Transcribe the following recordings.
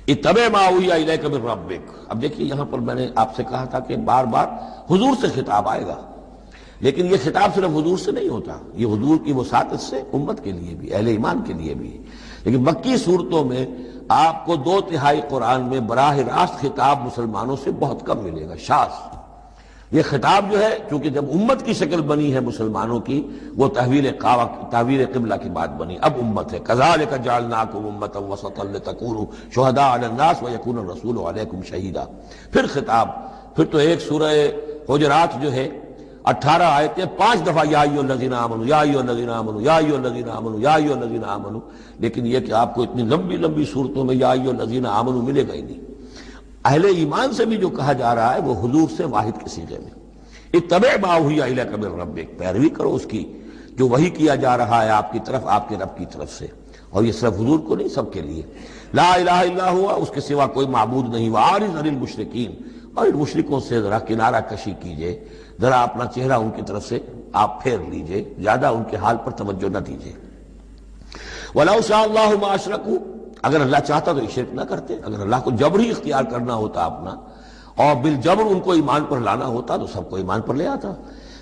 اتبع ما اوحی الیک من ربک۔ اب دیکھیے یہاں پر میں نے آپ سے کہا تھا کہ بار بار حضور سے خطاب آئے گا، لیکن یہ خطاب صرف حضور سے نہیں ہوتا، یہ حضور کی وساطت سے امت کے لیے بھی، اہل ایمان کے لیے بھی۔ لیکن مکی صورتوں میں آپ کو 2/3 قرآن میں براہ راست خطاب مسلمانوں سے بہت کم ملے گا، شاذ۔ یہ خطاب جو ہے چونکہ جب امت کی شکل بنی ہے مسلمانوں کی، وہ تحویل قبلہ کی بات بنی، اب امت ہے۔ کذالک جعلناکم امۃ وسطا لتکونوا شہداء علی الناس ویکون الرسول علیکم شہیدا۔ پھر خطاب، پھر تو ایک سورہ حجرات جو ہے 18 آیتیں 5 دفعہ یا ایھا الذین آمنوا یا ایھا الذین آمنوا یا ایھا الذین آمنوا یا ایھا الذین آمنوا، لیکن یہ کہ آپ کو اتنی لمبی لمبی صورتوں میں یا ایھا الذین آمنوا ملے گا ہی نہیں۔ اہل ایمان سے بھی جو کہا جا رہا ہے وہ حضور سے واحد کے صیغے میں، اتبع ما اوحی الیک من ربک، پیروی کرو اس کی جو وحی کیا جا رہا ہے آپ کی طرف، آپ کے رب کی طرف سے۔ اور یہ صرف حضور کو نہیں، سب کے لیے۔ لا الہ الا ہوا، اس کے سوا کوئی معبود نہیں۔ وَأَعْرِضْ عَنِ الْمُشْرِكِينَ، اور ان مشرکوں سے ذرا کنارہ کشی کیجئے، ذرا اپنا چہرہ ان کی طرف سے آپ پھیر لیجئے، زیادہ ان کے حال پر توجہ نہ دیجئے۔ وَلَوْ شَاءَ اللَّهُ مَا أَشْرَكُوا، اگر اللہ چاہتا تو شرک نہ کرتے، اگر اللہ کو جبر ہی اختیار کرنا ہوتا اپنا اور بالجبر ان کو ایمان پر لانا ہوتا تو سب کو ایمان پر لے آتا۔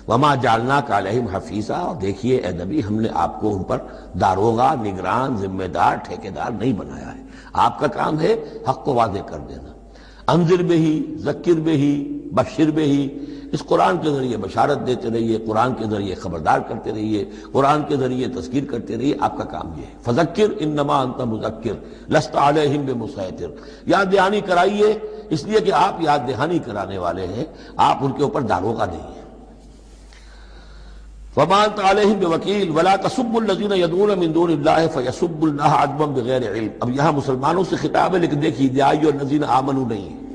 وَمَا جَعَلْنَاكَ عَلَيْهِمْ حَفِيظًا، اور دیکھیے اے نبی ہم نے آپ کو ان پر داروغہ، نگران، ذمہ دار، ٹھیکیدار نہیں بنایا ہے۔ آپ کا کام ہے حق کو واضح کر دینا۔ انذر بہی، ذکر بہی، بشر بہی، اس قرآن کے ذریعے بشارت دیتے رہیے، قرآن کے ذریعے خبردار کرتے رہیے، قرآن کے ذریعے تذکیر کرتے رہیے، آپ کا کام یہ ہے۔ فذکر انما انت مذکر لست علیہم بمسیطر، یاد دہانی کرائیے، اس لیے کہ آپ یاد دہانی کرانے والے ہیں، آپ ان کے اوپر داروغہ نہیں ہیں۔ وما انت علیہم بوکیل ولا تسبوا الذین یدعون من دون اللہ فیسبوا اللہ عدوا بغیر علم۔ اب یہاں مسلمانوں سے خطاب ہے، لیکن دیکھیے یا ایھا الذین آمنوا نہیں ہے،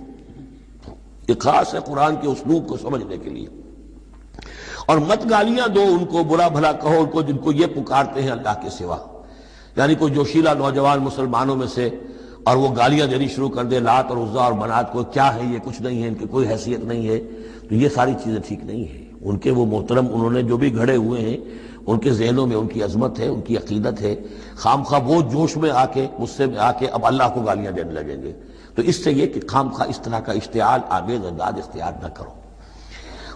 یہ خاص ہے قرآن کے اسلوب کو سمجھنے کے لیے۔ اور مت گالیاں دو ان کو، برا بھلا کہو ان کو جن کو یہ پکارتے ہیں اللہ کے سوا، یعنی کوئی جوشیلا نوجوان مسلمانوں میں سے اور وہ گالیاں دینی شروع کر دے لات اور عزا اور منات کو، کیا ہے یہ، کچھ نہیں ہے، ان کی کوئی حیثیت نہیں ہے، تو یہ ساری چیزیں ٹھیک نہیں ہیں۔ ان کے وہ محترم انہوں نے جو بھی گھڑے ہوئے ہیں، ان کے ذہنوں میں ان کی عظمت ہے، ان کی عقیدت ہے، خام خواہ وہ جوش میں آ کے، غصے میں آ کے اب اللہ کو گالیاں دینے لگیں گے، تو اس سے یہ کہ خام خواہ اس طرح کا اشتعال آمیز انداز اختیار نہ کرو۔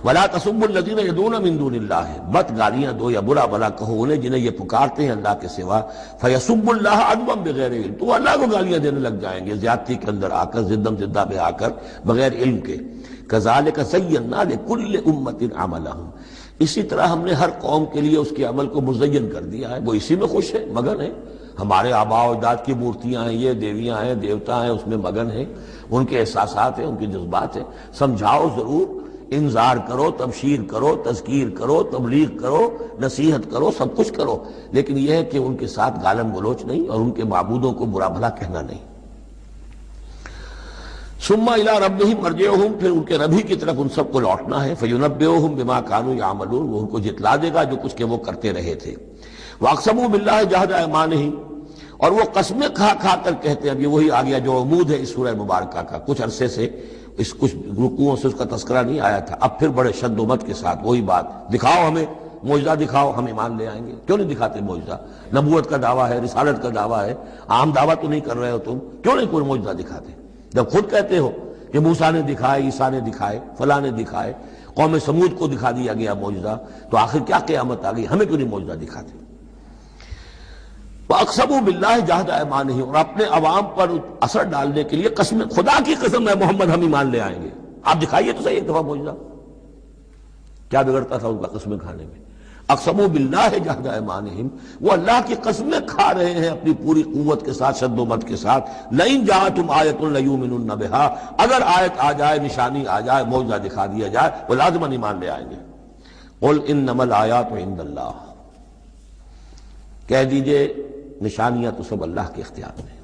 ولا تسبوا الذین یدعون من دون اللہ، مت گالیاں دو یا برا بھلا کہو انہیں جنہیں یہ پکارتے ہیں اللہ کے سوا، فیسبوا اللہ عدوا بغیر علم، تو اللہ کو گالیاں دینے لگ جائیں گے زیادتی کے اندر آ کر، زدم زدہ میں آ کر، بغیر علم کے۔ کذالک زینا لکل امۃ عملہم، اسی طرح ہم نے ہر قوم کے لیے اس کے عمل کو مزین کر دیا ہے، وہ اسی میں خوش ہے، مگن ہے۔ ہمارے آباء و اجداد کی مورتیاں ہیں، یہ دیویاں ہیں، دیوتا ہیں، اس میں مگن ہیں، ان کے احساسات ہیں، ان کے جذبات ہیں۔ سمجھاؤ ضرور، انذار کرو، تبشیر کرو، تذکیر کرو، تبلیغ کرو، نصیحت کرو، سب کچھ کرو، لیکن یہ ہے کہ ان کے ساتھ گالم گلوچ نہیں اور ان کے معبودوں کو برا بھلا کہنا نہیں۔ ثم الی ربہم مرجعہم، پھر ان کے رب ہی کی طرف ان سب کو لوٹنا ہے۔ فینبئہم بما کانوا یعملون، وہ ان کو جتلا دے گا جو کچھ کہ وہ کرتے رہے تھے۔ واقسموا باللہ جہد ایمانہم، اور وہ قسمیں کھا کھا کر کہتے ہیں، اب یہ وہی آ گیا جو عمود ہے اس سورہ مبارکہ کا، کچھ عرصے سے اس کچھ رکوعوں سے اس کا تذکرہ نہیں آیا تھا، اب پھر بڑے شد و مت کے ساتھ وہی بات، دکھاؤ ہمیں معجزہ، دکھاؤ ہم ایمان لے آئیں گے۔ کیوں نہیں دکھاتے معجزہ؟ نبوت کا دعویٰ ہے، رسالت کا دعویٰ ہے، عام دعویٰ تو نہیں کر رہے ہو تم، کیوں نہیں کوئی معجزہ دکھاتے؟ جب خود کہتے ہو کہ موسیٰ نے دکھائے، عیسیٰ نے دکھائے، فلاں نے دکھائے، قوم سمود کو دکھا دیا گیا معجزہ، تو آخر کیا قیامت آ گئی؟ ہمیں کیوں نہیں معجزہ دکھاتے؟ وَأَقْسَمُوا بِاللَّهِ جَهْدَ أَيْمَانِهِمْ، اور اپنے عوام پر اثر ڈالنے کے لیے قسم، خدا کی قسم ہے محمد ہم ایمان لے آئیں گے، آپ دکھائیے تو صحیح ایک دفعہ معجزہ، کیا بگڑتا تھا ان کا قسمیں کھانے میں؟ اقسموا باللہ جہد ایمانہم، وہ اللہ کی قسمیں کھا رہے ہیں اپنی پوری قوت کے ساتھ، شد و مت کے ساتھ۔ لئن جاءتہم آیۃ لیؤمنن بہا، اگر آیت آ جائے، نشانی آ جائے، معجزہ دکھا دیا جائے، وہ لازماً ایمان لے آئیں گے۔ قل انما الآیات عند اللہ، کہہ دیجئے نشانیاں تو سب اللہ کے اختیار میں،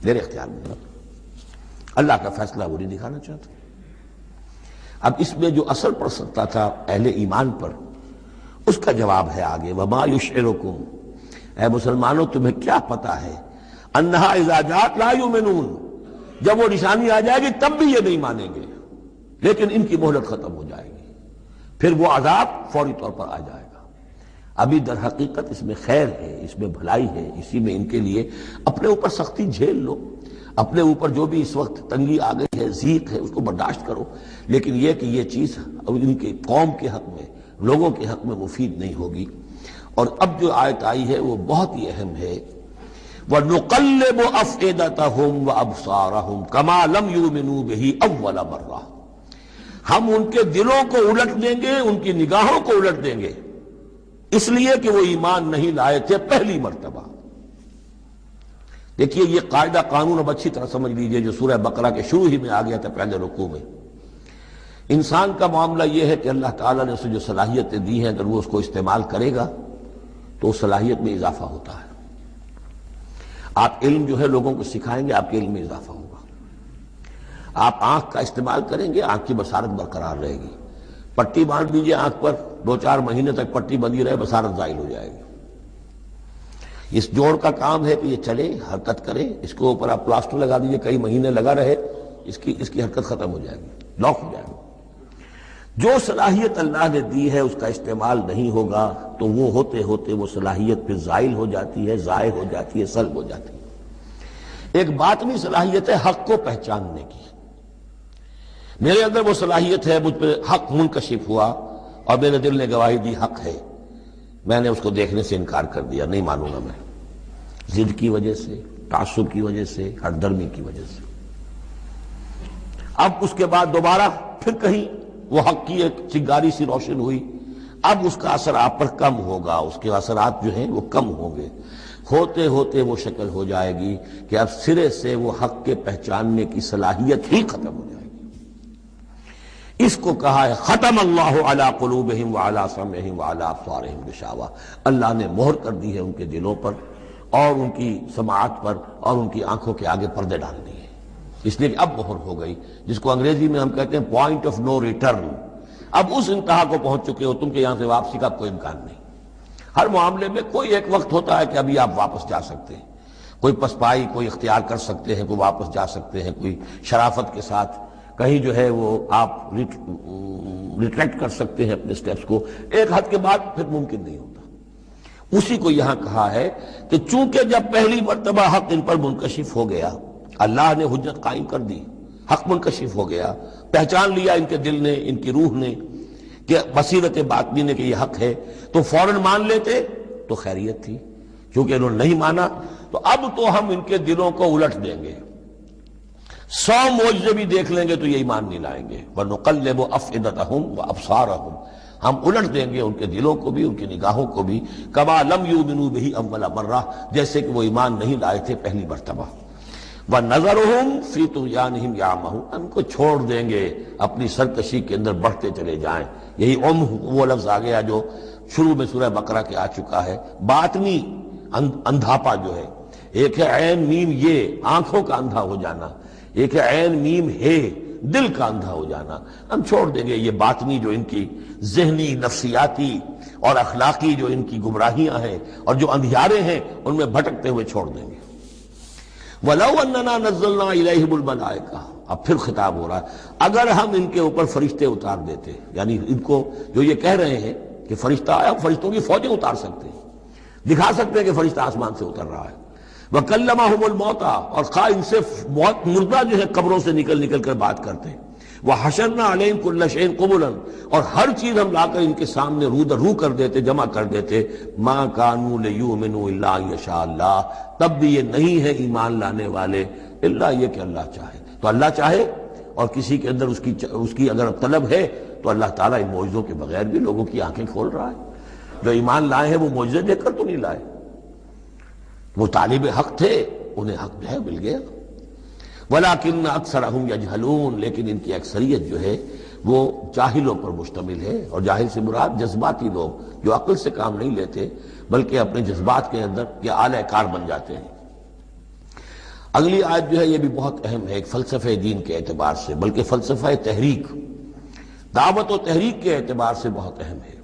میرے اختیار میں نہیں، اللہ کا فیصلہ وہ نہیں دکھانا چاہتا۔ اب اس میں جو اثر پڑ سکتا تھا اہل ایمان پر، اس کا جواب ہے آگے، وما یشعرکم، اے مسلمانوں تمہیں کیا پتا ہے، انہا اذا جاءت لا یؤمنون، جب وہ نشانی آ جائے گی تب بھی یہ نہیں مانیں گے، لیکن ان کی مہلت ختم ہو جائے گی، پھر وہ عذاب فوری طور پر آ جائے گا۔ ابھی در حقیقت اس میں خیر ہے، اس میں بھلائی ہے، اسی میں ان کے لیے اپنے اوپر سختی جھیل لو، اپنے اوپر جو بھی اس وقت تنگی آ گئی ہے، ضیق ہے، اس کو برداشت کرو، لیکن یہ کہ یہ چیز ان کے قوم کے حق میں، لوگوں کے حق میں مفید نہیں ہوگی۔ اور اب جو آیت آئی ہے وہ بہت ہی اہم ہے، وَنُقَلِّبُ أَفْئِدَتَهُمْ وَأَبْصَارَهُمْ كَمَا لَمْ يُؤْمِنُوا بِهِ أَوَّلَ مَرَّةٍ، ہم ان کے دلوں کو الٹ دیں گے، ان کی نگاہوں کو الٹ دیں گے، اس لیے کہ وہ ایمان نہیں لائے تھے پہلی مرتبہ۔ دیکھیے یہ قاعدہ قانون اب اچھی طرح سمجھ لیجئے جو سورہ بقرہ کے شروع ہی میں آ گیا تھا پہلے رکوع میں۔ انسان کا معاملہ یہ ہے کہ اللہ تعالیٰ نے اسے جو صلاحیتیں دی ہیں اگر وہ اس کو استعمال کرے گا تو اس صلاحیت میں اضافہ ہوتا ہے۔ آپ علم جو ہے لوگوں کو سکھائیں گے، آپ کے علم میں اضافہ ہوگا۔ آپ آنکھ کا استعمال کریں گے، آنکھ کی بصارت برقرار رہے گی۔ پٹی باندھ دیجئے آنکھ پر، 2-4 مہینے تک پٹی بندھی رہے، بصارت زائل ہو جائے گی۔ اس جوڑ کا کام ہے کہ یہ چلے، حرکت کرے، اس کو اوپر آپ پلاسٹر لگا دیجئے، کئی مہینے لگا رہے، اس کی حرکت ختم ہو جائے گی، لاک ہو جائے گا۔ جو صلاحیت اللہ نے دی ہے اس کا استعمال نہیں ہوگا تو وہ ہوتے ہوتے وہ صلاحیت پھر زائل ہو جاتی ہے، ضائع ہو جاتی ہے، سلب ہو جاتی ہے۔ ایک باطنی صلاحیت ہے حق کو پہچاننے کی، میرے اندر وہ صلاحیت ہے، مجھ پہ حق منکشف ہوا اور میرے دل نے گواہی دی حق ہے، میں نے اس کو دیکھنے سے انکار کر دیا، نہیں مانوں گا میں، ضد کی وجہ سے، تعصب کی وجہ سے، ہردرمی کی وجہ سے۔ اب اس کے بعد دوبارہ پھر کہیں وہ حق کی ایک چنگاری سی روشن ہوئی، اب اس کا اثر آپ پر کم ہوگا، اس کے اثرات جو ہیں وہ کم ہوں گے، ہوتے ہوتے وہ شکل ہو جائے گی کہ اب سرے سے وہ حق کے پہچاننے کی صلاحیت ہی ختم ہو جائے گی۔ اس کو کہا ہے ختم اللہ علی قلوبہم وعلی سمعہم وعلی ابصارہم غشاوہ، اللہ نے مہر کر دی ہے ان کے دلوں پر اور ان کی سماعت پر اور ان کی آنکھوں کے آگے پردے ڈال دیے، اس لیے کہ اب مہر ہو گئی، جس کو انگریزی میں ہم کہتے ہیں پوائنٹ آف نو ریٹرن۔ اب اس انتہا کو پہنچ چکے ہو تم کہ یہاں سے واپسی کا کوئی امکان نہیں۔ ہر معاملے میں کوئی ایک وقت ہوتا ہے کہ ابھی آپ واپس جا سکتے ہیں، کوئی پسپائی کوئی اختیار کر سکتے ہیں، کوئی واپس جا سکتے ہیں، کوئی شرافت کے ساتھ کہیں جو ہے وہ آپ ریٹریکٹ کر سکتے ہیں اپنے سٹیپس کو، ایک حد کے بعد پھر ممکن نہیں ہوتا۔ اسی کو یہاں کہا ہے کہ چونکہ جب پہلی مرتبہ حق ان پر منکشف ہو گیا، اللہ نے حجت قائم کر دی، حق منکشف ہو گیا، پہچان لیا ان کے دل نے، ان کی روح نے کہ بصیرت باطنی نے کہ یہ حق ہے، تو فوراً مان لیتے تو خیریت تھی، چونکہ انہوں نے نہیں مانا تو اب تو ہم ان کے دلوں کو الٹ دیں گے، 100 معجزے بھی دیکھ لیں گے تو یہ ایمان نہیں لائیں گے۔ وَنُقَلِّبُ أَفْئِدَتَهُمْ وَأَبْصَارَهُمْ، ہم الٹ دیں گے ان کے دلوں کو بھی، ان کی نگاہوں کو بھی، كَمَا لَمْ يُؤْمِنُوا بِهِ أَوَّلَ مَرَّةٍ، جیسے کہ وہ ایمان نہیں لائے تھے پہلی مرتبہ۔ وَنَذَرُهُمْ فِي طُغْيَانِهِمْ يَعْمَهُونَ، ان کو چھوڑ دیں گے اپنی سرکشی کے اندر بڑھتے چلے جائیں۔ یہی وہ لفظ آ گیا جو شروع میں سورہ بقرہ کے آ چکا ہے، باطنی اندھاپا جو ہے، ایک ہے عین میم یہ آنکھوں کا اندھا ہو جانا، ایک ہے عین میم ہے دل کا اندھا ہو جانا، ہم چھوڑ دیں گے یہ باطنی جو ان کی ذہنی نفسیاتی اور اخلاقی جو ان کی گمراہیاں ہیں اور جو اندھیارے ہیں ان میں بھٹکتے ہوئے چھوڑ دیں گے۔ وَلَوْ أَنَّنَا نَزَّلْنَا إِلَيْهِمُ الْمَلَائِكَةَ، اب پھر خطاب ہو رہا ہے، اگر ہم ان کے اوپر فرشتے اتار دیتے، یعنی ان کو جو یہ کہہ رہے ہیں کہ فرشتہ آیا، فرشتوں کی فوجیں اتار سکتے ہیں، دکھا سکتے ہیں کہ فرشتہ آسمان سے اتر رہا ہے۔ وَكَلَّمَهُمُ الْمَوْتَى، اور خواہ ان سے موت مردہ جو ہے قبروں سے نکل کر بات کرتے ہیں۔ وَحَشَرْنَا عَلَيْهِمْ كُلَّ شَيْءٍ قُبُلًا، اور ہر چیز ہم لا کر ان کے سامنے رو در رو کر دیتے، جمع کر دیتے۔ مَا كَانُوا لِيُؤْمِنُوا إِلَّا أَن يَشَاءَ اللَّهُ، تب بھی یہ نہیں ہے ایمان لانے والے الا یہ کہ اللہ چاہے، تو اللہ چاہے اور کسی کے اندر اس کی اگر طلب ہے تو اللہ تعالیٰ ان معجزوں کے بغیر بھی لوگوں کی آنکھیں کھول رہا ہے۔ جو ایمان لائے ہیں وہ معجزے دیکھ کر تو نہیں لائے، وہ طالب حق تھے، انہیں حق جو ہے مل گیا۔ وَلَٰكِنَّ أَكْثَرَهُمْ يَجْهَلُونَ، لیکن ان کی اکثریت جو ہے وہ جاہلوں پر مشتمل ہے، اور جاہل سے مراد جذباتی لوگ جو عقل سے کام نہیں لیتے بلکہ اپنے جذبات کے اندر یہ آلہ کار بن جاتے ہیں۔ اگلی آیت جو ہے یہ بھی بہت اہم ہے، ایک فلسفہ دین کے اعتبار سے، بلکہ فلسفہ تحریک، دعوت و تحریک کے اعتبار سے بہت اہم ہے۔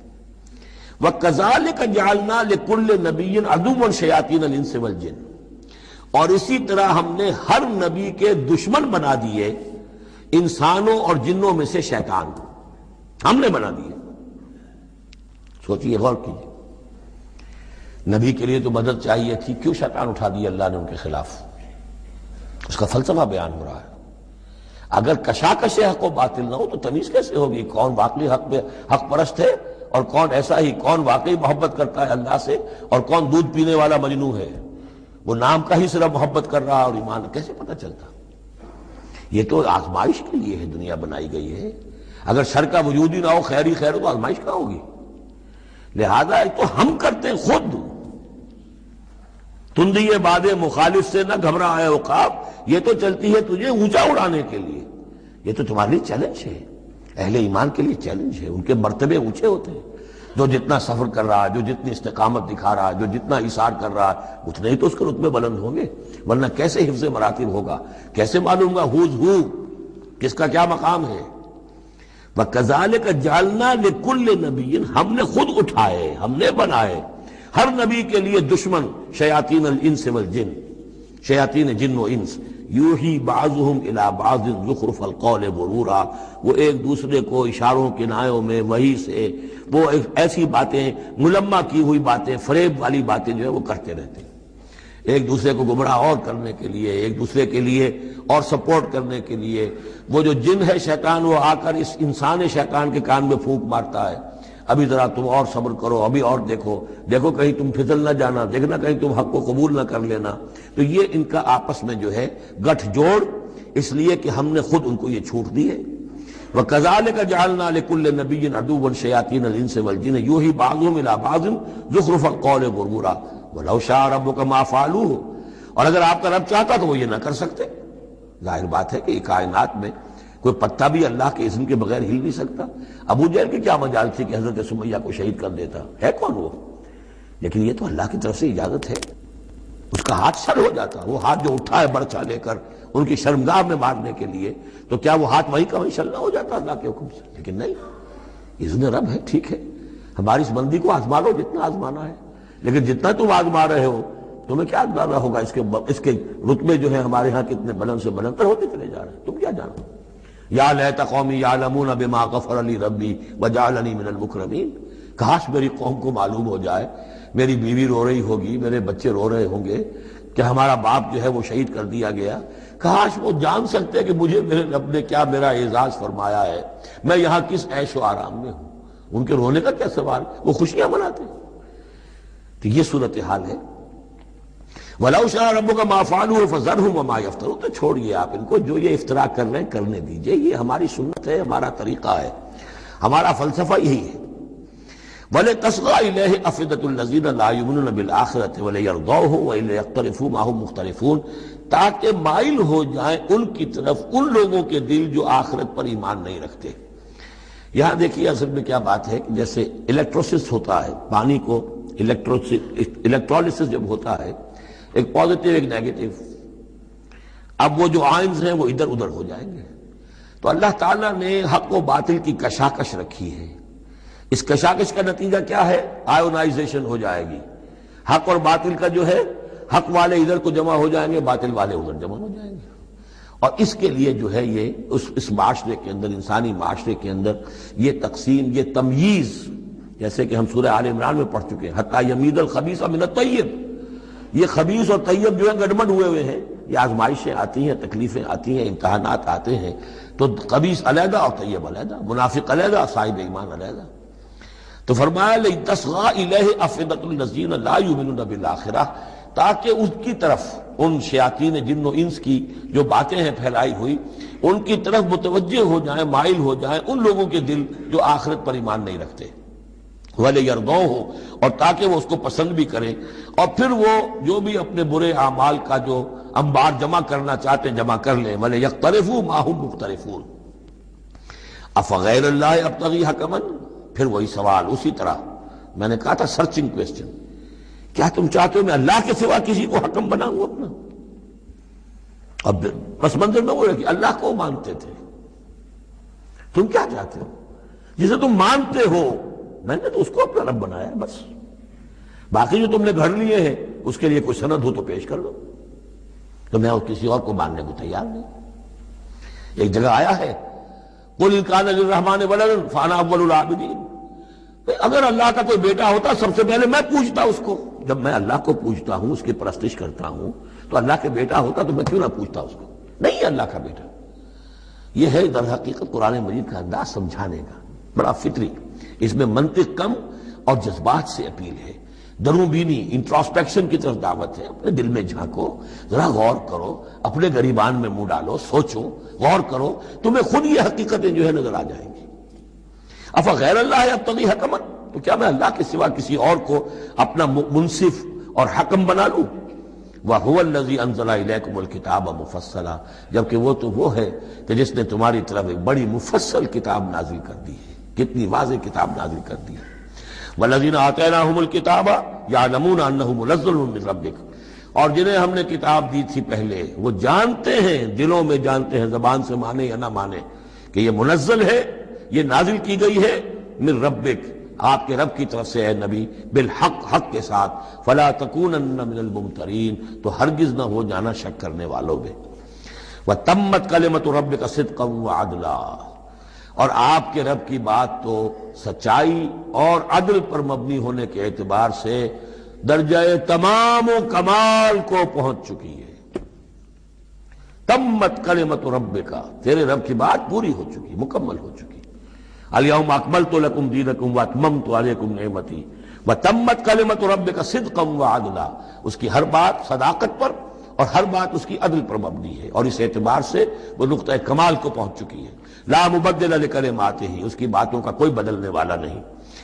وَكَذَلِكَ جَعَلْنَا لِكُلِّ نَبِيٍّ عَدُوًّا شَيَاطِينَ الْإِنسِ وَالْجِنِّ، اور اسی طرح ہم نے ہر نبی کے دشمن بنا دیے انسانوں اور جنوں میں سے شیطان، ہم نے بنا دیے۔ سوچئے، غور کیجئے، نبی کے لیے تو مدد چاہیے تھی، کیوں شیطان اٹھا دیا اللہ نے ان کے خلاف؟ اس کا فلسفہ بیان ہو رہا ہے۔ اگر کشاکش حق و باطل نہ ہو تو تمیز کیسے ہوگی کون واقعی حق پرست ہے اور کون ایسا ہی، کون واقعی محبت کرتا ہے اللہ سے اور کون دودھ پینے والا مجنوں ہے، وہ نام کا ہی صرف محبت کر رہا اور ایمان کیسے پتہ چلتا؟ یہ تو آزمائش کے لیے ہے دنیا بنائی گئی ہے۔ اگر شر کا وجود ہی نہ ہو، خیر ہی خیر ہو، تو آزمائش کہاں ہوگی؟ لہذا تو ہم کرتے ہیں خود۔ تندی باد مخالف سے نہ گھبرائے عقاب، یہ تو چلتی ہے تجھے اونچا اڑانے کے لیے، یہ تو تمہارے لیے چیلنج ہے، اہل ایمان کے لیے چیلنج ہے۔ ان کے مرتبے اونچے ہوتے ہیں، جو جتنا سفر کر رہا ہے، جو جتنی استقامت دکھا رہا ہے، جو جتنا ایثار کر رہا ہے، اتنے ہی تو اس کے رتبے بلند ہوں گے، ورنہ کیسے حفظ مراتب ہوگا؟ کیسے معلوم گا ہوز ہو کس کا کیا مقام ہے؟ وَكَذَلِكَ جَعَلْنَا لِكُلِّ نَبِيٍّ، ہم نے خود اٹھائے، ہم نے بنائے ہر نبی کے لیے دشمن شیاطین الانس والجن، شیاطین جن و انس، یوحی بعضهم الی بعض زخرف القول غرورا، وہ ایک دوسرے کو اشاروں کنایوں میں وحی سے وہ ایسی باتیں، ملمہ کی ہوئی باتیں، فریب والی باتیں جو ہے وہ کرتے رہتے ہیں، ایک دوسرے کو گمراہ اور کرنے کے لیے، ایک دوسرے کے لیے اور سپورٹ کرنے کے لیے۔ وہ جو جن ہے شیطان، وہ آ کر اس انسان شیطان کے کان میں پھونک مارتا ہے، ابھی ذرا تم اور صبر کرو، ابھی اور دیکھو کہیں تم پھسل نہ جانا، دیکھنا کہیں تم حق کو قبول نہ کر لینا۔ تو یہ ان کا آپس میں جو ہے گٹھ جوڑ، اس لیے کہ ہم نے خود ان کو یہ چھوٹ دی ہے۔ وَكَذَلِكَ جَعَلْنَا لِكُلِّ نَبِيٍّ عَدُوًّا شَيَاطِينَ الْإِنسِ وَالْجِنِّ يُوحِي بَعْضُهُمْ إِلَىٰ بَعْضٍ زُخْرُفَ الْقَوْلِ غُرُورًا وَلَوْ شَاءَ رَبُّكَ مَا فَعَلُوهُ، اور اگر آپ کا رب چاہتا تو وہ یہ نہ کر سکتے۔ ظاہر بات ہے کہ کائنات میں کوئی پتا بھی اللہ کے اذن کے بغیر ہل نہیں سکتا۔ ابو جہل کی کیا مجال تھی کہ حضرت سمیہ کو شہید کر دیتا؟ ہے کون وہ؟ لیکن یہ تو اللہ کی طرف سے اجازت ہے، اس کا ہاتھ شل ہو جاتا، وہ ہاتھ جو اٹھا ہے برچہ لے کر ان کی شرمگاہ میں مارنے کے لیے، تو کیا وہ ہاتھ وہیں کا وہیں شل نہ ہو جاتا اللہ کے حکم سے؟ لیکن نہیں، اذن رب ہے، ٹھیک ہے، ہماری اس بندی کو آزما لو جتنا آزمانا ہے، لیکن جتنا تم آزما رہے ہو تمہیں کیا اندازہ ہوگا اس کے رتبے جو ہیں ہمارے ہاں کتنے بلند سے بلند تر ہوتے چلے جا رہے ہیں، تم کیا جانو؟ یا لیت قومی یعلمون بما غفر لی ربی وجعلنی من المکرمین، کاش میری قوم کو معلوم ہو جائے، میری بیوی رو رہی ہوگی، میرے بچے رو رہے ہوں گے کہ ہمارا باپ جو ہے وہ شہید کر دیا گیا، کاش وہ جان سکتے کہ مجھے میرے رب نے کیا میرا اعزاز فرمایا ہے، میں یہاں کس عیش و آرام میں ہوں۔ ان کے رونے کا کیا سوال، وہ خوشیاں مناتے ہیں۔ تو یہ صورتحال ہے۔ وَلَوْ شَاءَ رَبُّكَ مَا فَعَلُوهُ فَذَرْهُمْ وَمَا يَفْتَرُونَ، تو چھوڑیے آپ ان کو، جو یہ افتراء کر رہے ہیں کرنے دیجئے، یہ ہماری سنت ہے، ہمارا طریقہ ہے، ہمارا فلسفہ یہی ہے۔ وَلِتَصْغَىٰ إِلَيْهِ أَفْئِدَةُ الَّذِينَ لَا يُؤْمِنُونَ بِالْآخِرَةِ وَلِيَرْضَوْهُ وَلِيَقْتَرِفُوا مَا هُمْ مُقْتَرِفُونَ، تاکہ مائل ہو جائیں ان کی طرف ان لوگوں کے دل جو آخرت پر ایمان نہیں رکھتے۔ یہاں دیکھیے اصل میں کیا بات ہے کہ جیسے الیکٹروسس ہوتا ہے، پانی کو الیکٹرولسس جب ہوتا ہے، ایک پازیٹیو ایک نیگیٹو، اب وہ جو آئنز ہیں وہ ادھر ادھر ہو جائیں گے۔ تو اللہ تعالیٰ نے حق و باطل کی کشاکش رکھی ہے، اس کشاکش کا نتیجہ کیا ہے؟ آئونائزیشن ہو جائے گی، حق اور باطل کا جو ہے، حق والے ادھر کو جمع ہو جائیں گے، باطل والے ادھر جمع ہو جائیں گے۔ اور اس کے لیے جو ہے یہ اس معاشرے کے اندر، انسانی معاشرے کے اندر یہ تقسیم، یہ تمییز، جیسے کہ ہم سورہ آل عمران میں پڑھ چکے ہیں، حتی یمیز الخبیث من الطیب، یہ خبیث اور طیب جو ہے گڑبڑ ہوئے ہیں، یہ آزمائشیں آتی ہیں، تکلیفیں آتی ہیں، امتحانات آتے ہیں، تو خبیث علیحدہ اور طیب علیحدہ، منافق علیحدہ، صاحب ایمان علیحدہ۔ تو فرمایا لِتَصْغَىٰ إِلَيْهِ أَفْئِدَةُ الَّذِينَ لَا يُؤْمِنُونَ بِالْآخِرَةِ، تاکہ اس کی طرف، ان شیاطین جن و انس کی جو باتیں ہیں پھیلائی ہوئی، ان کی طرف متوجہ ہو جائیں، مائل ہو جائیں ان لوگوں کے دل جو آخرت پر ایمان نہیں رکھتے، وَلِيَرْضَوْهُ، اور تاکہ وہ اس کو پسند بھی کریں، اور پھر وہ جو بھی اپنے برے اعمال کا جو انبار جمع کرنا چاہتے ہیں جمع کر لیں۔ وَلِيَقْتَرِفُوا مَا هُمْ مُقْتَرِفُونَ أَفَغَيْرَ اللَّهِ أَبْتَغِي حَكَمًا، پھر وہی سوال، اسی طرح میں نے کہا تھا سرچنگ کویسچن، کیا تم چاہتے ہو میں اللہ کے سوا کسی کو حکم بناؤں اپنا؟ اب پس منظر میں وہ ہے کہ اللہ کو مانتے تھے، تم کیا چاہتے ہو؟ جسے تم مانتے ہو، میں نے تو اس کو اپنا رب بنایا ہے، بس باقی جو تم نے گھڑ لیے ہیں اس کے لیے کوئی سند ہو تو پیش کر لو، تو میں کسی اور کو ماننے کو تیار نہیں۔ ایک جگہ آیا ہے قُلْ إِنْ كَانَ لِلرَّحْمَٰنِ وَلَدٌ فَأَنَا أَوَّلُ الْعَابِدِينَ، اگر اللہ کا کوئی بیٹا ہوتا سب سے پہلے میں پوچھتا اس کو۔ جب میں اللہ کو پوچھتا ہوں، اس کی پرستش کرتا ہوں، تو اللہ کے بیٹا ہوتا تو میں کیوں نہ پوچھتا اس کو، نہیں ہے اللہ کا بیٹا۔ یہ ہے در حقیقت قرآن مجید کا انداز سمجھانے کا، بڑا فطری، اس میں منطق کم اور جذبات سے اپیل ہے، درون بینی انٹراسپیکشن کی طرف دعوت ہے۔ اپنے دل میں جھانکو، ذرا غور کرو، اپنے گریبان میں منہ ڈالو، سوچو، غور کرو، تمہیں خود یہ حقیقتیں جو ہے نظر آ جائیں گی۔ افغیر اللہ ابتغی حکما، تو کیا میں اللہ کے سوا کسی اور کو اپنا منصف اور حکم بنا لوں؟ وَهُوَ الَّذِي أَنزَلَ إِلَيْكُمُ الْكِتَابَ مُفَصَّلًا، جبکہ وہ تو وہ ہے کہ جس نے تمہاری طرف ایک بڑی مفصل کتاب نازل کر دی ہے، کتنی واضح کتاب نازل کر دی ہے۔ وَالَّذِينَ آتَيْنَاهُمُ الْكِتَابَ يَعْلَمُونَ أَنَّهُ مُنَزَّلٌ مِّن رَّبِّكَ، اور جنہیں ہم نے کتاب دی تھی پہلے وہ جانتے ہیں، دلوں میں جانتے ہیں، زبان سے مانے یا نہ مانے، کہ یہ منزل ہے، یہ نازل کی گئی ہے من ربک، آپ کے رب کی طرف سے اے نبی، بالحق، حق کے ساتھ، فلا تکونن من الممترین، تو ہرگز نہ ہو جانا شک کرنے والوں میں۔ وتمت کلمۃ ربک صدقا وعدلا، اور آپ کے رب کی بات تو سچائی اور عدل پر مبنی ہونے کے اعتبار سے درجہ تمام و کمال کو پہنچ چکی ہے۔ تمت کلمۃ ربک، تیرے رب کی بات پوری ہو چکی، مکمل ہو چکی۔ الیوم اکملت لکم دینکم واتممت علیکم نعمتی وتمت کلمۃ ربک صدقا وعدلا، اس کی ہر بات صداقت پر اور ہر بات اس کی عدل پر مبنی ہے، اور اس اعتبار سے وہ نقطۂ کمال کو پہنچ چکی ہے۔ لا مبدل لکلماتہ، اس کی باتوں کا کوئی بدلنے والا نہیں۔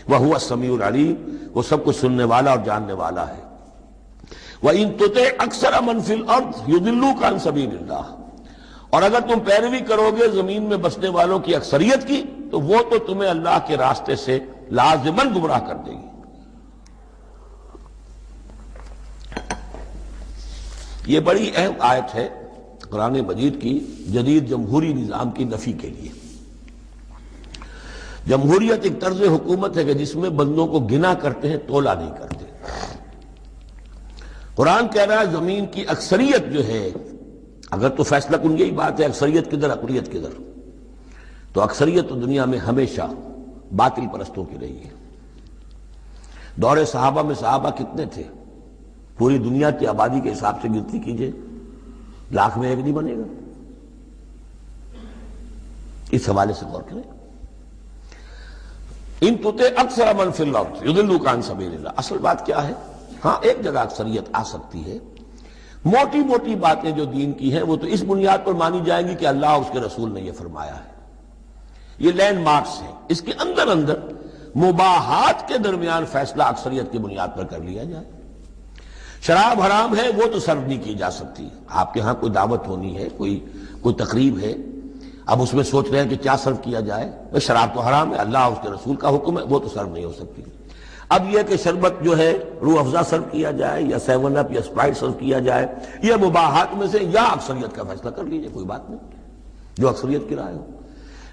وہو السمیع العلیم، وہ سب کچھ سننے والا اور جاننے والا ہے۔ وَإِن تُطِعْ أَكْثَرَ مَنْ فِي الْأَرْضِ يُضِلُّوكَ عَنْ سَبِيلِ اللَّهِ، اور اگر تم پیروی کرو گے زمین میں بسنے والوں کی اکثریت کی، تو وہ تو تمہیں اللہ کے راستے سے لازماً گمراہ کر دے گی۔ یہ بڑی اہم آیت ہے قرآن مجید کی جدید جمہوری نظام کی نفی کے لیے۔ جمہوریت ایک طرز حکومت ہے کہ جس میں بندوں کو گنا کرتے ہیں، تولا نہیں کرتے۔ قرآن کہہ رہا ہے زمین کی اکثریت جو ہے، اگر تو فیصلہ کن یہی بات ہے اکثریت کدھر اقلیت کدھر، تو اکثریت تو دنیا میں ہمیشہ باطل پرستوں کی رہی ہے۔ دور صحابہ میں صحابہ کتنے تھے؟ پوری دنیا کی آبادی کے حساب سے گنتی کیجئے، لاکھ میں ایک نہیں بنے گا۔ اس حوالے سے غور کریں۔ ان تُطِعْ أَكْثَرَ مَنْ فِي الْأَرْضِ يُضِلُّوكَ عَنْ سَبِيلِ اللَّهِ، اصل بات کیا ہے؟ ہاں ایک جگہ اکثریت آ سکتی ہے، موٹی موٹی باتیں جو دین کی ہیں وہ تو اس بنیاد پر مانی جائیں گی کہ اللہ اور اس کے رسول نے یہ فرمایا ہے، یہ لینڈ مارکس ہیں۔ اس کے اندر اندر مباحات کے درمیان فیصلہ اکثریت کی بنیاد پر کر لیا جائے۔ شراب حرام ہے وہ تو سرو نہیں کی جا سکتی، آپ کے ہاں کوئی دعوت ہونی ہے، کوئی تقریب ہے، اب اس میں سوچ رہے ہیں کہ کیا سرو کیا جائے، شراب تو حرام ہے، اللہ اور اس کے رسول کا حکم ہے، وہ تو سرو نہیں ہو سکتی۔ اب یہ کہ شربت جو ہے روح افزا سرو کیا جائے یا 7 اپ یا اسپرائٹ سرو کیا جائے، یہ مباحات میں سے یا اکثریت کا فیصلہ کر لیجئے، کوئی بات نہیں، جو اکثریت کی رائے ہو۔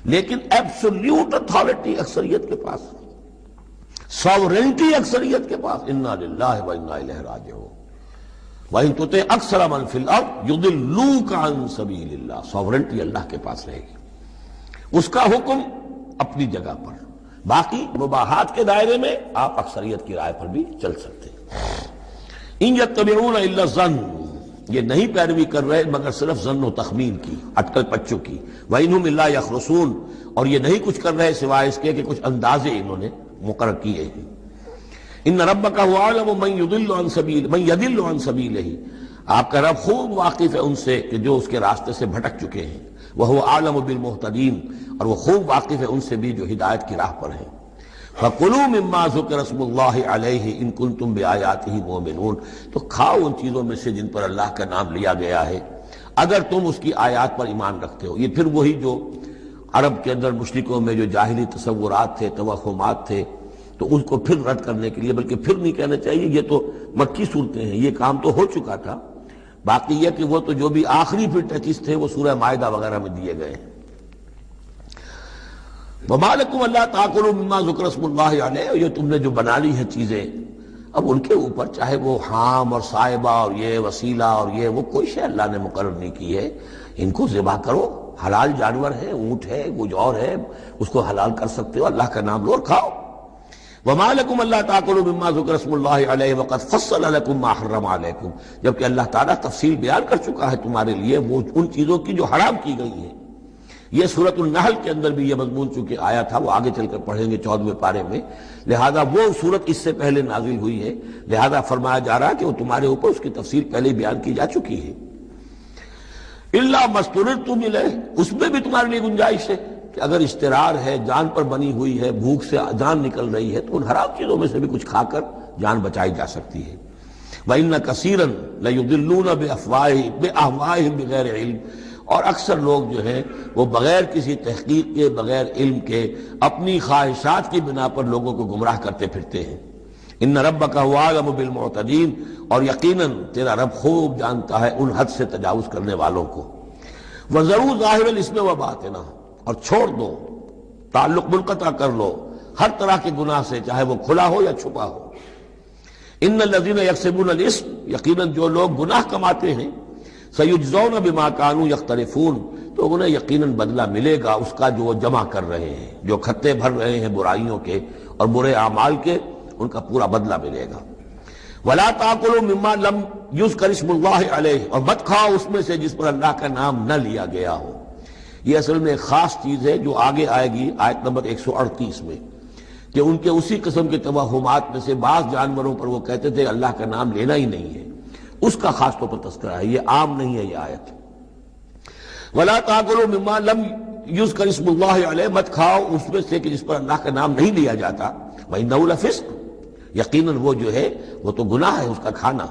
لیکن ایبسولوٹ اتھارٹی اکثریت کے پاس، ساورنٹی اکثریت کے پاس، انا للہ و انا الیہ راجعون۔ وَإِن تُطِعْ أَكْثَرَ مَنْ فِي الْأَرْضِ يُضِلُّوكَ عَنْ سَبِيلِ اللَّهِ، ساورنٹی اللہ کے پاس رہے گی، اس کا حکم اپنی جگہ پر، باقی مباحات کے دائرے میں آپ اکثریت کی رائے پر بھی چل سکتے ہیں۔ إِن يَتَّبِعُونَ إِلَّا الظَّنَّ، یہ نہیں پیروی کر رہے مگر صرف ظن و تخمین کی، اٹکل پچوں کی۔ وَإِنْهُمْ إِلَّا يَخْرُصُونَ، اور یہ نہیں کچھ کر رہے سوائے اس کے کہ کچھ اندازے انہوں نے مقرر کیے ہیں۔ ان ربک هو اعلم من يضل عن سبیلہ، آپ کا رب خوب واقف ہے ان سے کہ جو اس کے راستے سے بھٹک چکے ہیں۔ وهو اعلم بالمہتدین، اور وہ خوب واقف ہے ان سے بھی جو ہدایت کی راہ پر ہیں۔ فَكُلُوا مِمَّا ذُكِرَ اسْمُ اللَّهِ عَلَيْهِ إِن كُنتُم بِآيَاتِهِ مُؤْمِنُونَ، تو کھاؤ ان چیزوں میں سے جن پر اللہ کا نام لیا گیا ہے اگر تم اس کی آیات پر ایمان رکھتے ہو۔ یہ پھر وہی جو عرب کے اندر مشرکوں میں جو جاہلی تصورات تھے، توہمات تھے، تو ان کو پھر رد کرنے کے لیے، بلکہ پھر نہیں کہنا چاہیے، یہ تو مکی صورتیں ہیں، یہ کام تو ہو چکا تھا، باقی یہ کہ وہ تو جو بھی آخری پھر ٹچز تھے وہ سورہ مائدہ وغیرہ میں دیے گئے ہیں۔ وَمَا لَكُمْ أَلَّا تَأْكُلُوا مِمَّا ذُكِرَ اسْمُ اللَّهِ عَلَيْهِ، یہ تم نے جو بنا لی ہیں چیزیں، اب ان کے اوپر چاہے وہ حام اور صائبہ اور یہ وسیلہ اور یہ وہ کوئی شے اللہ نے مقرر نہیں کی ہے، ان کو ذبح کرو، حلال جانور ہے، اونٹ ہے، کچھ اور ہے، اس کو حلال کر سکتے ہو، اللہ کا نام لو اور کھاؤ۔ وما لکم اللہ تاکلوا مما ذکر اسم اللہ علیہ وقد فصل لکم ما حرم علیکم، جبکہ اللہ تعالیٰ تفصیل بیان کر چکا ہے تمہارے لیے وہ ان چیزوں کی جو حرام کی گئی ہیں۔ یہ سورۃ النحل کے اندر بھی یہ مضمون چونکہ آیا تھا، وہ آگے چل کر پڑھیں گے 14ویں پارے میں، لہذا وہ سورت اس سے پہلے نازل ہوئی ہے، لہذا فرمایا جا رہا ہے کہ وہ تمہارے اوپر اس کی تفصیل پہلے بیان کی جا چکی ہے۔ الا ما اضطررتم الیہ، اس میں بھی تمہارے لیے گنجائش ہے کہ اگر اضطرار ہے، جان پر بنی ہوئی ہے، بھوک سے جان نکل رہی ہے، تو ان حرام چیزوں میں سے بھی کچھ کھا کر جان بچائی جا سکتی ہے۔ وَإِنَّ كَثِيرًا لَيُضِلُّونَ بِأَهْوَائِهِمْ بِغَيْرِ علم، اور اکثر لوگ جو ہیں وہ بغیر کسی تحقیق کے، بغیر علم کے، اپنی خواہشات کی بنا پر لوگوں کو گمراہ کرتے پھرتے ہیں۔ ان ربک هو اعلم بالمعتدین، اور یقیناً تیرا رب خوب جانتا ہے ان حد سے تجاوز کرنے والوں کو۔ وَذَرُوا ظَاهِرَ الْإِثْمِ وَبَاطِنَهُ، اور چھوڑ دو، تعلق منقطع کر لو ہر طرح کے گناہ سے، چاہے وہ کھلا ہو یا چھپا ہو۔ ان الذین یکسبون الاسم، یقیناً جو لوگ گناہ کماتے ہیں، سیجزون بما کانوا یقترفون، تو انہیں یقیناً بدلہ ملے گا اس کا جو وہ جمع کر رہے ہیں، جو کھتے بھر رہے ہیں برائیوں کے اور برے اعمال کے، ان کا پورا بدلہ ملے گا۔ ولا تاکلوا مما لم یذکر اسم اللہ علیہ، اور مت کھاؤ اس میں سے جس پر اللہ کا نام نہ لیا گیا ہو۔ یہ اصل میں ایک خاص چیز ہے جو آگے آئے گی آیت نمبر 138 میں، کہ ان کے اسی قسم کے توہمات میں سے بعض جانوروں پر وہ کہتے تھے اللہ کا نام لینا ہی نہیں ہے، اس کا خاص طور پر تذکرہ ہے، یہ عام نہیں ہے یہ آیت۔ وَلَا تَأْكُلُوا مِمَّا لَمْ يُذْكَرِ اسْمُ اللَّهِ عَلَيْهِ، مت کھاؤ اس میں سے کہ جس پر اللہ کا نام نہیں لیا جاتا۔ وَإِنَّهُ لَفِسْقٌ، یقیناً وہ جو ہے وہ تو گناہ ہے اس کا کھانا۔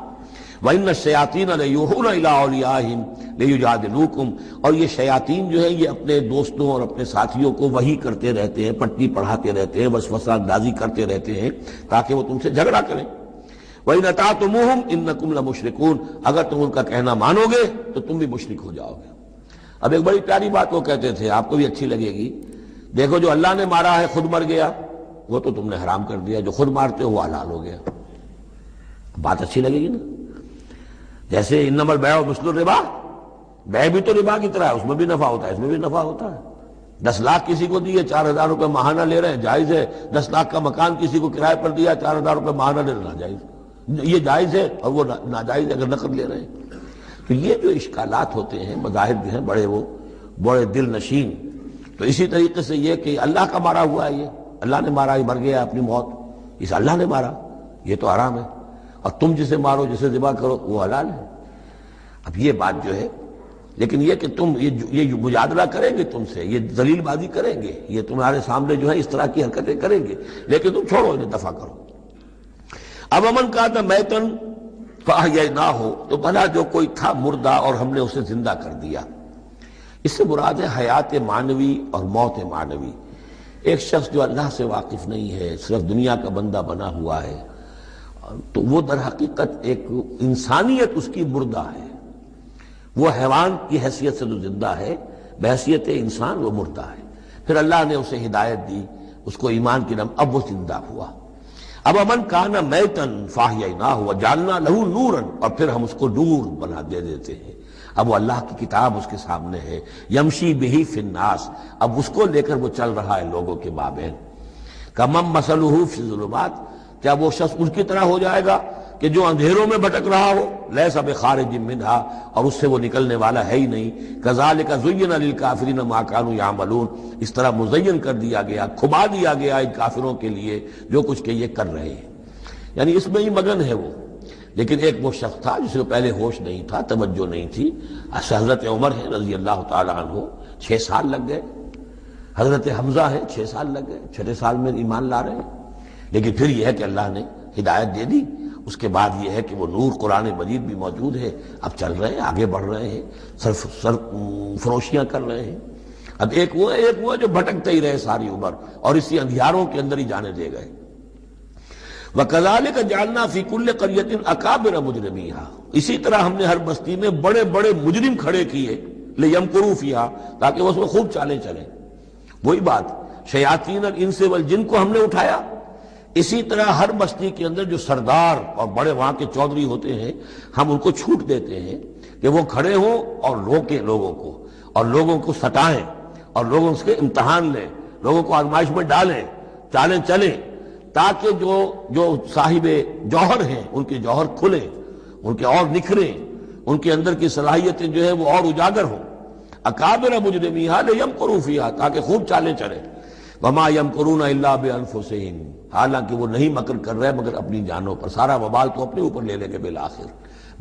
وَإِنَّ الشَّيَاطِينَ لَيُوحُونَ إِلَىٰ أَوْلِيَائِهِمْ لِيُجَادِلُوكُمْ، اور یہ شیاطین جو ہیں یہ اپنے دوستوں اور اپنے ساتھیوں کو وحی کرتے رہتے ہیں، پٹی پڑھاتے رہتے ہیں، وسوسہ اندازی کرتے رہتے ہیں تاکہ وہ تم سے جھگڑا کریں۔ وَإِنْ أَطَعْتُمُوهُمْ إِنَّكُمْ لَمُشْرِكُونَ، اگر تم ان کا کہنا مانو گے تو تم بھی مشرک ہو جاؤ گے۔ اب ایک بڑی پیاری بات وہ کہتے تھے، آپ کو بھی اچھی لگے گی، دیکھو جو اللہ نے مارا ہے خود مر گیا، وہ تو تم نے حرام کر دیا، جو خود مارتے ہو وہ حلال ہو گیا۔ بات اچھی لگے گی نا؟ جیسے انما البیع مثل الربا، بیع بھی تو ربا کی طرح ہے، اس میں بھی نفع ہوتا ہے، اس میں بھی نفع ہوتا ہے۔ 10 لاکھ کسی کو دیے، 4,000 روپے ماہانہ لے رہے ہیں، جائز ہے۔ 10 لاکھ کا مکان کسی کو کرائے پر دیا، 4,000 روپے ماہانہ لے رہے، ناجائز، یہ جائز ہے اور وہ ناجائز ہے اگر نقد لے رہے ہیں۔ تو یہ جو اشکالات ہوتے ہیں مظاہر جو ہیں بڑے دل نشین، تو اسی طریقے سے یہ کہ اللہ کا مارا ہوا ہے، یہ اللہ نے مارا، یہ مر گیا اپنی موت، اس اللہ نے مارا، یہ تو حرام ہے، اور تم جسے مارو، جسے ذبح کرو وہ حلال ہے۔ اب یہ بات جو ہے، لیکن یہ کہ تم یہ مجادلہ کریں گے تم سے، یہ ذلیل بازی کریں گے، یہ تمہارے سامنے جو ہے اس طرح کی حرکتیں کریں گے، لیکن تم چھوڑو انہیں، دفع کرو۔ اب امن کا تھا میتن فاحییناہ ہو، تو بھلا جو کوئی تھا مردہ اور ہم نے اسے زندہ کر دیا۔ اس سے مراد ہے حیات معنوی اور موت معنوی۔ ایک شخص جو اللہ سے واقف نہیں ہے، صرف دنیا کا بندہ بنا ہوا ہے، تو وہ در حقیقت ایک انسانیت اس کی مردہ ہے، وہ حیوان کی حیثیت سے جو زندہ ہے، بحیثیت انسان وہ مردہ ہے۔ پھر اللہ نے اسے ہدایت دی، اس کو ایمان کی نام، اب وہ زندہ ہوا۔ اب امن کانا میتن فاحییناہ وجعلنا لہ نورا، اور پھر ہم اس کو نور بنا دے دیتے ہیں۔ اب وہ اللہ کی کتاب اس کے سامنے ہے، یمشی بہ فی الناس، اب اس کو لے کر وہ چل رہا ہے لوگوں کے مابین۔ کمن مثلہ فی الظلمات، کیا وہ شخص ان کی طرح ہو جائے گا کہ جو اندھیروں میں بھٹک رہا ہو، لیس بخارج منہا، اور اس سے وہ نکلنے والا ہے ہی نہیں۔ کذالک زین للکافرین ما کانوا یعملون، اس طرح مزین کر دیا گیا، کھبا دیا گیا ان کافروں کے لیے جو کچھ کہ یہ کر رہے ہیں، یعنی اس میں ہی مگن ہے وہ۔ لیکن ایک وہ شخص تھا جس کو پہلے ہوش نہیں تھا، توجہ نہیں تھی، حضرت عمر ہے رضی اللہ تعالی عنہ، 6 سال لگ گئے۔ حضرت حمزہ ہے، 6 سال لگ گئے، 6 سال میں ایمان لا رہے ہیں۔ لیکن پھر یہ ہے کہ اللہ نے ہدایت دے دی، اس کے بعد یہ ہے کہ وہ نور قرآن مجید بھی موجود ہے، اب چل رہے ہیں، آگے بڑھ رہے ہیں، سر فروشیاں کر رہے ہیں۔ اب ایک وہ جو بھٹکتے ہی رہے ساری عمر اور اسی اندھیاروں کے اندر ہی جانے دے گئے۔ وَكَذَلِكَ جَعَلْنَا فِي كُلِّ قَرْيَةٍ أَكَابِرَ مُجْرِمِيهَا، اسی طرح ہم نے ہر بستی میں بڑے بڑے مجرم کھڑے کیے، لِيَمْكُرُوا فِيهَا، تاکہ وہ اس میں خوب چالیں چلیں۔ وہی بات، شیاطین الانس والجن کو ہم نے اٹھایا، اسی طرح ہر بستی کے اندر جو سردار اور بڑے وہاں کے چودھری ہوتے ہیں، ہم ان کو چھوٹ دیتے ہیں کہ وہ کھڑے ہوں اور روکیں لوگوں کو، اور لوگوں کو ستائیں، اور لوگوں سے امتحان لیں، لوگوں کو آزمائش میں ڈالیں، چالیں چلیں۔ تاکہ جو صاحب جوہر ہیں ان کے جوہر کھلیں، ان کے اور نکھریں، ان کے اندر کی صلاحیتیں جو ہے وہ اور اجاگر ہوں۔ اکابر مجرمیہا لیمکروا فیہا، تاکہ خوب چالیں چلیں۔ وما یمکرون الا بانفسہم، حالانکہ وہ نہیں مکر کر رہے مگر اپنی جانوں پر، سارا وبال تو اپنے اوپر لے لیں گے بالآخر۔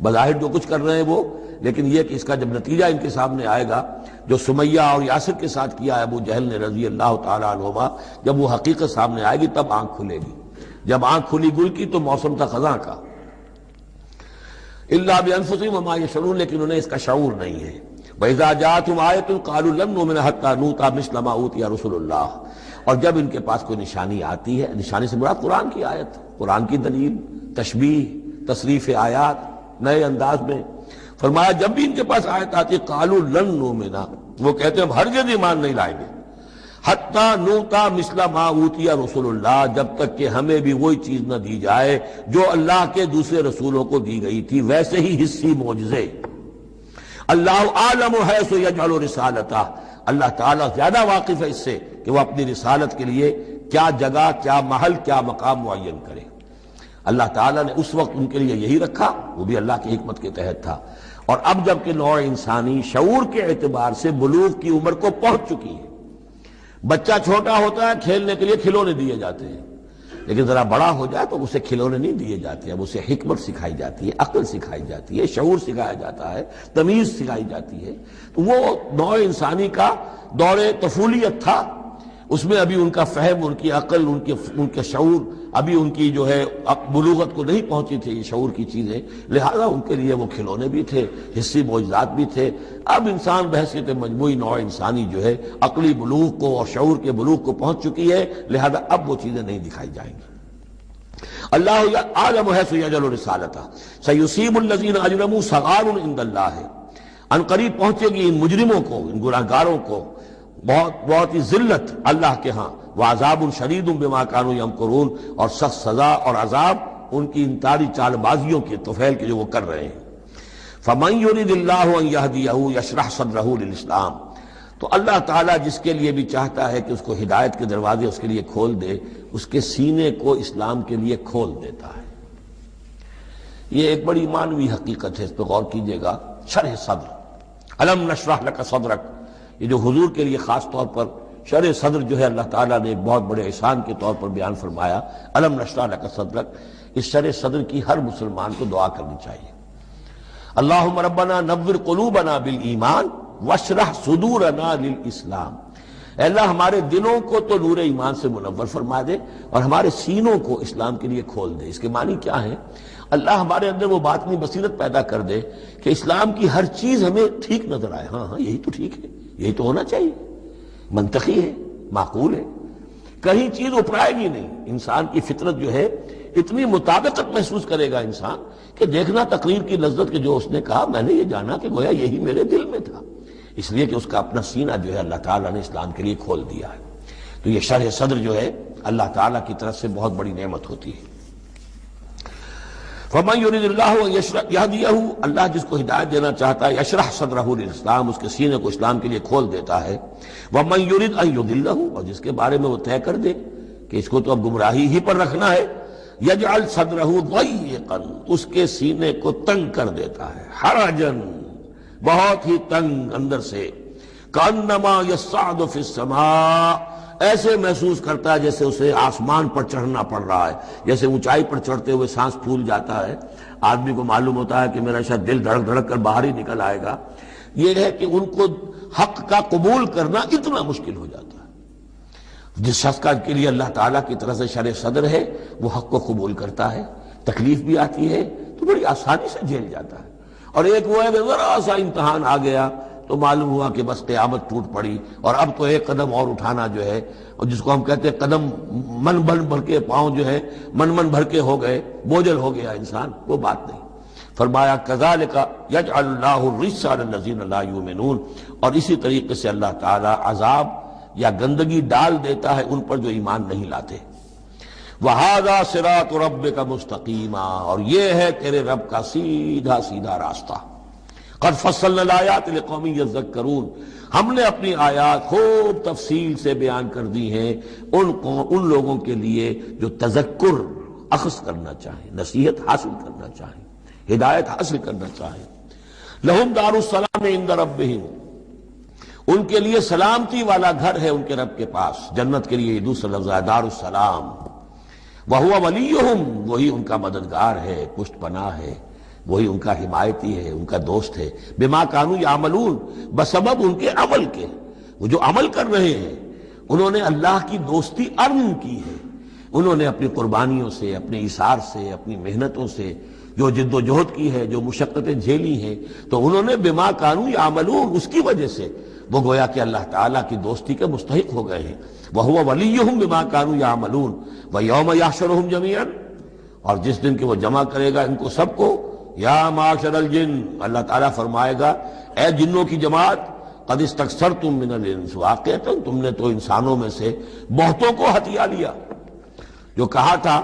بظاہر جو کچھ کر رہے ہیں وہ، لیکن یہ کہ اس کا جب نتیجہ ان کے سامنے آئے گا، جو سمیہ اور یاسر کے ساتھ کیا ہے ابو جہل نے رضی اللہ تعالیٰ عنہما، جب وہ حقیقت سامنے آئے گی تب آنکھ کھلے گی۔ جب آنکھ کھلی گل کی تو موسم تھا خزاں کا۔ الا بانفسہم وما یشعرون، لیکن انہیں اس کا شعور نہیں ہے۔ وَإِذَا جَاءَتْهُمْ آیَةٌ قَالُوا لَن نُؤْمِنَ حَتَّىٰ نُؤْتَىٰ مِثْلَ مَا أُوتِیَ رُسُلُ اللَّهِ، اور جب ان کے پاس کوئی نشانی آتی ہے، نشانی سے مراد قرآن کی آیت، قرآن کی دلیل، تشبیہ، تصریف آیات نئے انداز میں، فرمایا جب بھی ان کے پاس آیت آتی ہے قالوا لن نؤمن، وہ کہتے ہیں ہم ہرگز ایمان نہیں لائیں گے، حتی نؤتیٰ مثل ما اوتی رسول اللہ، جب تک کہ ہمیں بھی وہی چیز نہ دی جائے جو اللہ کے دوسرے رسولوں کو دی گئی تھی، ویسے ہی حصی معجزے۔ اللہ عالم حیث یجعل رسالتہ، اللہ تعالیٰ زیادہ واقف ہے اس سے کہ وہ اپنی رسالت کے لیے کیا جگہ، کیا محل، کیا مقام معین کرے۔ اللہ تعالیٰ نے اس وقت ان کے لیے یہی رکھا، وہ بھی اللہ کی حکمت کے تحت تھا۔ اور اب جب کہ نوع انسانی شعور کے اعتبار سے بلوغ کی عمر کو پہنچ چکی ہے، بچہ چھوٹا ہوتا ہے کھیلنے کے لیے کھلونے دیے جاتے ہیں، لیکن ذرا بڑا ہو جائے تو اسے کھلونے نہیں دیے جاتے، اب اسے حکمت سکھائی جاتی ہے، عقل سکھائی جاتی ہے، شعور سکھایا جاتا ہے، تمیز سکھائی جاتی ہے۔ تو وہ نوع انسانی کا دور طفولیت تھا، اس میں ابھی ان کا فہم، ان کی عقل، ان کے شعور، ابھی ان کی جو ہے بلوغت کو نہیں پہنچی تھی یہ شعور کی چیزیں، لہذا ان کے لیے وہ کھلونے بھی تھے، حصی معجزات بھی تھے۔ اب انسان بحیثیت مجموعی نوع انسانی جو ہے عقلی بلوغ کو اور شعور کے بلوغ کو پہنچ چکی ہے، لہذا اب وہ چیزیں نہیں دکھائی جائیں گی۔ اللہ عالم حیث یجعل رسالتہ سیصیب الذین اجرموا صغار عند اللہ، ان قریب پہنچے گی ان مجرموں کو، ان گناہگاروں کو بہت ہی ذلت اللہ کے ہاں، وعذاب شدید بما كانوا یمکرون، اور سخت سزا اور عذاب ان کی ان تاری چال بازیوں کے طفیل کے جو وہ کر رہے ہیں۔ فمن یرید اللہ ان یہدیہ یشرح صدرہ للاسلام، تو اللہ تعالیٰ جس کے لیے بھی چاہتا ہے کہ اس کو ہدایت کے دروازے اس کے لیے کھول دے، اس کے سینے کو اسلام کے لیے کھول دیتا ہے۔ یہ ایک بڑی معنوی حقیقت ہے، اس پہ غور کیجئے گا۔ شرح صدر، الم نشرح لک صدرک، یہ جو حضور کے لیے خاص طور پر شرح صدر جو ہے اللہ تعالیٰ نے ایک بہت بڑے احسان کے طور پر بیان فرمایا، الم نشرح لک صدرک، اس شرح صدر کی ہر مسلمان کو دعا کرنی چاہیے۔ اللہم ربنا نور قلوبنا بالایمان واشرح صدورنا للاسلام، اے اللہ ہمارے دلوں کو تو نور ایمان سے منور فرما دے اور ہمارے سینوں کو اسلام کے لیے کھول دے۔ اس کے معنی کیا ہے؟ اللہ ہمارے اندر وہ باطنی بصیرت پیدا کر دے کہ اسلام کی ہر چیز ہمیں ٹھیک نظر آئے، ہاں یہی تو ٹھیک ہے، یہی تو ہونا چاہیے، منطقی ہے، معقول ہے، کہیں چیز اپرائے گی نہیں۔ انسان کی فطرت جو ہے اتنی مطابقت محسوس کرے گا انسان کہ دیکھنا تقریر کی لذت کے جو اس نے کہا، میں نے یہ جانا کہ گویا یہی میرے دل میں تھا، اس لیے کہ اس کا اپنا سینہ جو ہے اللہ تعالیٰ نے اسلام کے لیے کھول دیا ہے۔ تو یہ شرح صدر جو ہے اللہ تعالیٰ کی طرف سے بہت بڑی نعمت ہوتی ہے۔ فَمَن يُرِدِ اللَّهُ يَهْدِيَهُ، اللہ جس کو ہدایت دینا چاہتا ہے، یشرح صدرہ للاسلام، اس کے سینے کو اسلام کے لیے کھول دیتا ہے۔ وَمَن يُرِدْ أَن يُضِلَّهُ، اور جس کے بارے میں وہ طے کر دے کہ اس کو تو اب گمراہی ہی پر رکھنا ہے، یجعل صدرہ ضیقا، اس کے سینے کو تنگ کر دیتا ہے، حرجا، بہت ہی تنگ اندر سے، کأنما یصعد فی السماء، ایسے محسوس کرتا ہے جیسے اسے آسمان پر چڑھنا پڑ رہا ہے، جیسے اونچائی پر چڑھتے ہوئے سانس پھول جاتا ہے، آدمی کو معلوم ہوتا ہے کہ میرا شاید دل دھڑک دھڑک کر باہر ہی نکل آئے گا۔ یہ ہے کہ ان کو حق کا قبول کرنا اتنا مشکل ہو جاتا ہے۔ جس شخص کا کے لیے اللہ تعالیٰ کی طرف سے شرح صدر ہے، وہ حق کو قبول کرتا ہے، تکلیف بھی آتی ہے تو بڑی آسانی سے جھیل جاتا ہے۔ اور ایک وہ ہے کہ ذرا سا امتحان آ گیا تو معلوم ہوا کہ بس قیامت ٹوٹ پڑی، اور اب تو ایک قدم اور اٹھانا جو ہے، اور جس کو ہم کہتے ہیں قدم من بھر کے، پاؤں جو ہے من بھر کے ہو گئے، بوجھل ہو گیا انسان، وہ بات نہیں۔ فرمایا کذالک یجعل اللہ الرجس علی الذین لا یؤمنون، اور اسی طریقے سے اللہ تعالی عذاب یا گندگی ڈال دیتا ہے ان پر جو ایمان نہیں لاتے۔ وَهَذَا صِرَاطُ رَبِّكَ مُسْتَقِيمًا، اور یہ ہے تیرے رب کا سیدھا سیدھا راستہ۔ قد فصلنا الآیات لقوم یذکرون، ہم نے اپنی آیات خوب تفصیل سے بیان کر دی ہیں ان لوگوں کے لیے جو تذکر اخذ کرنا چاہیں، نصیحت حاصل کرنا چاہیں، ہدایت حاصل کرنا چاہیں۔ لہم دار السلام عند ربہم، ان کے لیے سلامتی والا گھر ہے ان کے رب کے پاس۔ جنت کے لیے یہ دوسرا لفظ ہے دار السلام۔ وہو ولیہم، وہی ان کا مددگار ہے، پشت پناہ ہے، وہی ان کا حمایتی ہے، ان کا دوست ہے۔ بما کانوا یعملون، بسبب ان کے عمل کے، وہ جو عمل کر رہے ہیں انہوں نے اللہ کی دوستی ارن کی ہے، انہوں نے اپنی قربانیوں سے، اپنے ایثار سے، اپنی محنتوں سے جو جد و جہد کی ہے، جو مشقتیں جھیلی ہیں، تو انہوں نے بما کانوا یعملون، اس کی وجہ سے وہ گویا کہ اللہ تعالیٰ کی دوستی کے مستحق ہو گئے ہیں۔ وَهُوَ وَلِيُّهُمْ بِمَا كَانُوا يَعْمَلُونَ وَيَوْمَ يَحْشُرُهُمْ جَمِيعًا، اور جس دن کہ وہ جمع کرے گا ان کو سب کو، یا معاشر الجن، اللہ تعالیٰ فرمائے گا اے جنوں کی جماعت، قد استکثرتم من الانس، واقعتاً تم نے تو انسانوں میں سے بہتوں کو ہتھیا لیا۔ جو کہا تھا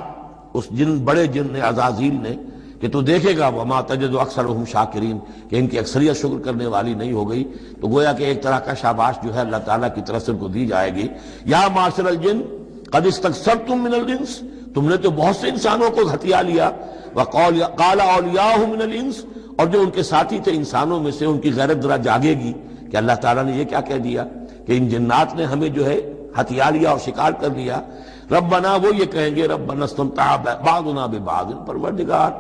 اس بڑے جن نے، عزازیل نے، کہ تو دیکھے گا وما تجد اکثرهم شاکرین، کہ ان کی اکثریت شکر کرنے والی نہیں ہو گئی، تو گویا کہ ایک طرح کا شاباش جو ہے اللہ تعالیٰ کی طرف سے ان کو دی جائے گی۔ یا معاشر الجن قد استکثرتم من الانس، تم نے تو بہت سے انسانوں کو ہتھیا لیا۔ وقال اولیاؤہ من الانس، اور جو ان کے ساتھی تھے انسانوں میں سے، ان کی غیرت ذرا جاگے گی کہ اللہ تعالیٰ نے یہ کیا کہہ دیا کہ ان جنات نے ہمیں جو ہے ہتھیا لیا اور شکار کر لیا۔ ربنا، وہ یہ کہیں گے ربنا استمتع بعضنا ببعض، پروردگار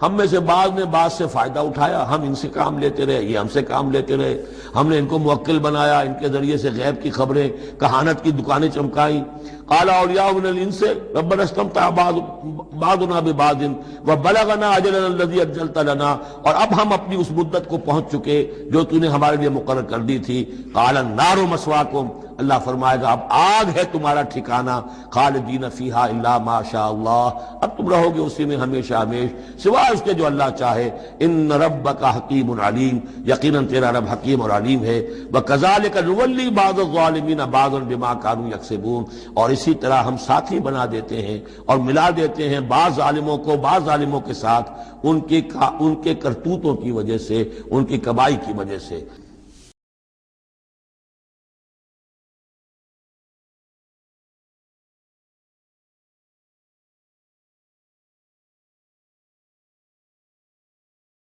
ہم میں سے بعض نے بعض سے فائدہ اٹھایا، ہم ان سے کام لیتے رہے، یہ ہم سے کام لیتے رہے، ہم نے ان کو موکل بنایا، ان کے ذریعے سے غیب کی خبریں، کہانت کی دکانیں چمکائیں۔ قال اولیاء من الانس ربنا استمتع بعضنا ببعض وبلغنا اجلنا الذي اجلت لنا، اور اب ہم اپنی اس مدت کو پہنچ چکے جو تو نے ہمارے لیے مقرر کر دی تھی۔ قال النار مسواکم، اللہ فرمائے گا اب آگ ہے تمہارا ٹھکانہ، خالدین فیہا الا ما شاء اللہ، اب تم رہو گے اسی میں ہمیشہ ہمیش سوائے اس کے جو اللہ چاہے۔ ان ربک حکیم علیم، یقیناً تیرا رب حکیم اور علیم ہے۔ وکذالک نولی بعض الظالمین بعضا بما کانوا یکسبون، اور اسی طرح ہم ساتھی بنا دیتے ہیں اور ملا دیتے ہیں بعض ظالموں کو بعض ظالموں کے ساتھ ان کے کرتوتوں کی وجہ سے، ان کی کمائی کی وجہ سے۔